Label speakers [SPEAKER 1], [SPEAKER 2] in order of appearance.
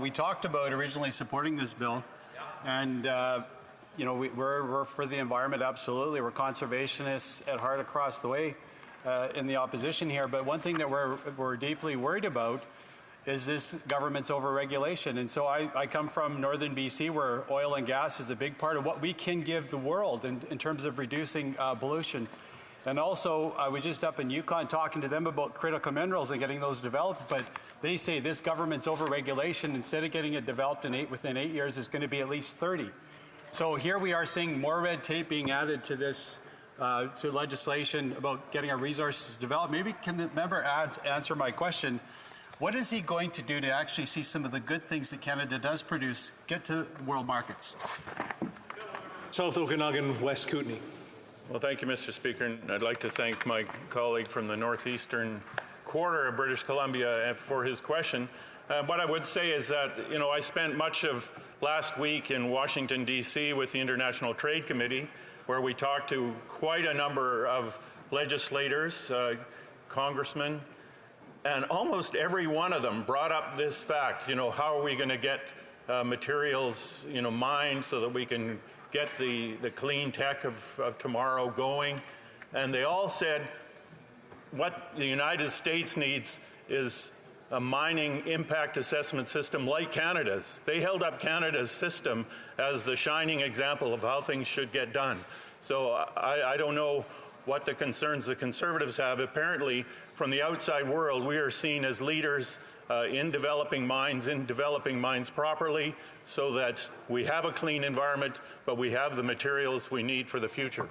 [SPEAKER 1] We talked about originally supporting this bill, and we're for the environment, absolutely. We're conservationists at heart across the way in the opposition here. But one thing that we're deeply worried about is this government's overregulation. And so I come from northern BC, where oil and gas is a big part of what we can give the world in terms of reducing pollution. And also, I was just up in Yukon talking to them about critical minerals and getting those developed, but they say this government's overregulation, instead of getting it developed within 8 years, is going to be at least 30. So here we are seeing more red tape being added to this, to legislation about getting our resources developed. Maybe can the member answer my question? What is he going to do to actually see some of the good things that Canada does produce get to world markets?
[SPEAKER 2] South Okanagan, West Kootenay.
[SPEAKER 3] Well, thank you, Mr. Speaker. And I'd like to thank my colleague from the northeastern quarter of British Columbia for his question. What I would say is that, I spent much of last week in Washington, D.C. with the International Trade Committee, where we talked to quite a number of legislators, congressmen, and almost every one of them brought up this fact, how are we going to get materials, mined so that we can get the clean tech of tomorrow going. And they all said what the United States needs is a mining impact assessment system like Canada's. They held up Canada's system as the shining example of how things should get done. So I don't know what the concerns the Conservatives have. Apparently, from the outside world, we are seen as leaders in developing mines properly, so that we have a clean environment, but we have the materials we need for the future.